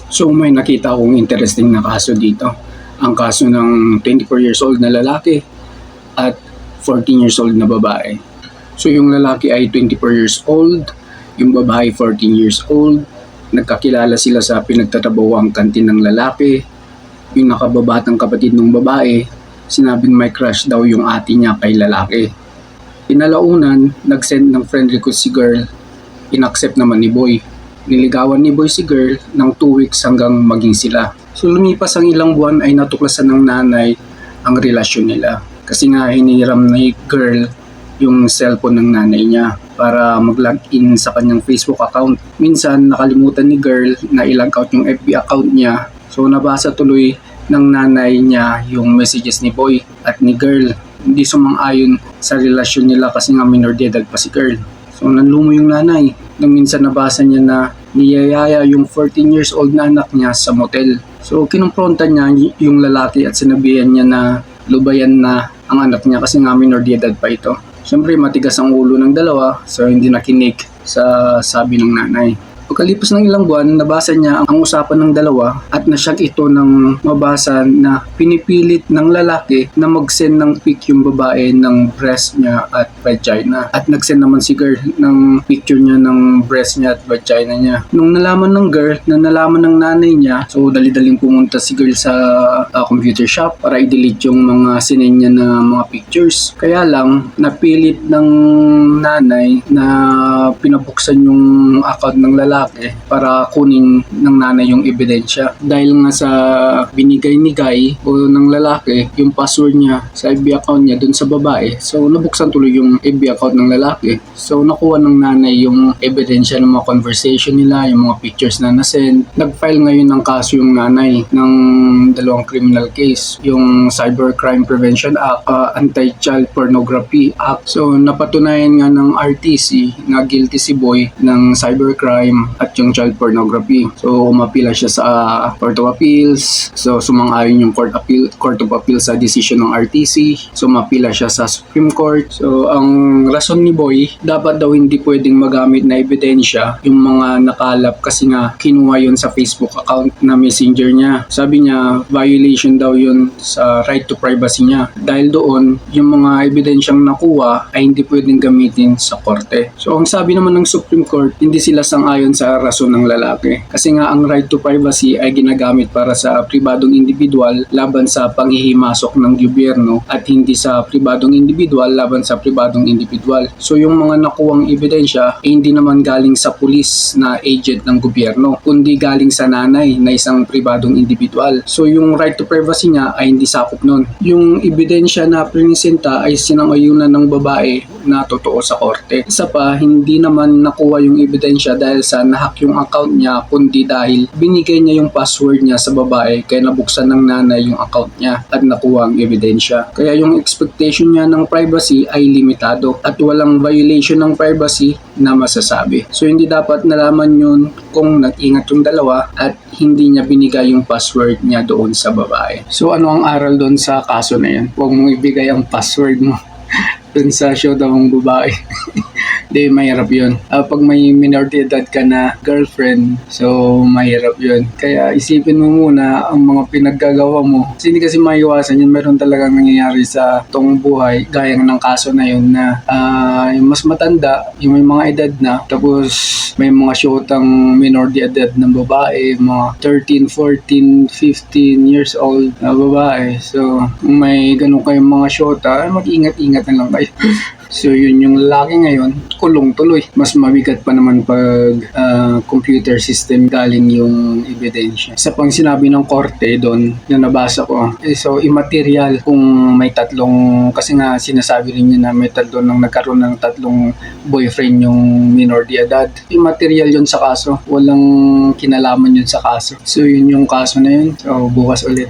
So may nakita akong interesting na kaso dito. Ang kaso ng 24 years old na lalaki at 14 years old na babae. So yung lalaki ay 24 years old, yung babae 14 years old. Nagkakilala sila sa pinagtatabawang kantin ng lalaki. Yung nakababatang kapatid ng babae, sinabing may crush daw yung ate niya kay lalaki. Pinalaunan, nag-send ng friend request si girl, inaccept naman ni boy. Niligawan ni boy si girl ng 2 weeks hanggang maging sila. So lumipas ang ilang buwan ay natuklasan ng nanay ang relasyon nila. Kasi nga hiniram ni girl yung cellphone ng nanay niya para mag-login sa kanyang Facebook account. Minsan nakalimutan ni girl na i-log out yung FB account niya. So nabasa tuloy ng nanay niya yung messages ni boy at ni girl. Hindi sumang-ayon sa relasyon nila kasi nga minor de edad pa si girl. So nanlumo yung nanay nang minsan nabasa niya na niyayaya yung 14 years old na anak niya sa motel. So kinumpronta niya yung lalaki at sinabihan niya na lubayan na ang anak niya kasi nga minor de edad pa ito. Siyempre matigas ang ulo ng dalawa, so hindi nakinig sa sabi ng nanay. Pagkalipas ng ilang buwan, nabasa niya ang usapan ng dalawa at nasyag ito ng mabasa na pinipilit ng lalaki na mag-send ng pic yung babae ng breast niya at vagina. At nag-send naman si girl ng picture niya ng breast niya at vagina niya. Nung nalaman ng girl na nalaman ng nanay niya, so dali-daling pumunta si girl sa computer shop para i-delete yung mga sinend niya na mga pictures. Kaya lang, napilit ng nanay na pinabuksan yung account ng lalaki para kunin ng nanay yung ebidensya. Dahil nga sa binigay ni Guy o ng lalaki yung password niya sa FB account niya dun sa babae, so nabuksan tuloy yung FB account ng lalaki. So nakuha ng nanay yung ebidensya ng mga conversation nila, yung mga pictures na nasend. Nag-file ngayon ng kaso yung nanay ng dalawang criminal case, yung Cybercrime Prevention Act, Anti-Child Pornography Act. So napatunayan nga ng RTC na guilty si boy ng cybercrime at yung child pornography. So umapila siya sa Court of Appeals. So sumang-ayon yung Court of Appeals sa decision ng RTC. So umapila siya sa Supreme Court. So ang rason ni boy, dapat daw hindi pwedeng magamit na ebidensya yung mga nakalap kasi nga kinuha yun sa Facebook account na messenger niya. Sabi niya violation daw yun sa right to privacy niya. Dahil doon, yung mga ebidensyang nakuha ay hindi pwedeng gamitin sa korte. So ang sabi naman ng Supreme Court, hindi sila sang-ayon sa rason ng lalaki. Kasi nga ang right to privacy ay ginagamit para sa pribadong individual laban sa panghihimasok ng gobyerno at hindi sa pribadong individual laban sa pribadong individual. So yung mga nakuwang ebidensya ay hindi naman galing sa pulis na agent ng gobyerno, kundi galing sa nanay na isang pribadong individual. So yung right to privacy niya ay hindi sakop nun. Yung ebidensya na prinisenta ay sinangayunan ng babae na totoo sa korte. Isa pa, hindi naman nakuha yung ebidensya dahil sa nahack yung account niya, kundi dahil binigay niya yung password niya sa babae kaya nabuksan ng nanay yung account niya at nakuha ang ebidensya. Kaya yung expectation niya ng privacy ay limitado at walang violation ng privacy na masasabi. So hindi dapat nalaman yun kung nag-ingat yung dalawa at hindi niya binigay yung password niya doon sa babae. So ano ang aral doon sa kaso na yan? Huwag mong ibigay ang password mo dun sa showdown ng babae. Di, mahirap yun. Pag may minor de edad ka na girlfriend, so mahirap yun. Kaya isipin mo muna ang mga pinaggagawa mo. Kasi hindi kasi maiwasan yun. Meron talagang nangyayari sa tong buhay. Gaya ng kaso na yun na yung mas matanda, yung may mga edad na, tapos may mga shotang minor de edad ng babae, mga 13, 14, 15 years old na babae. So kung may ganun kayong mga shota, mag-ingat-ingat na lang kayo. So yun yung lalaki ngayon, kulong tuloy. Mas mabigat pa naman pag computer system galing yung ebidensya. Isa pang sinabi ng korte doon na nabasa ko, so immaterial kung may tatlong, kasi nga sinasabi rin niya na may tatlong nagkaroon ng tatlong boyfriend yung minor de edad. Immaterial yun sa kaso. Walang kinalaman yun sa kaso. So yun yung kaso na yun. So bukas ulit.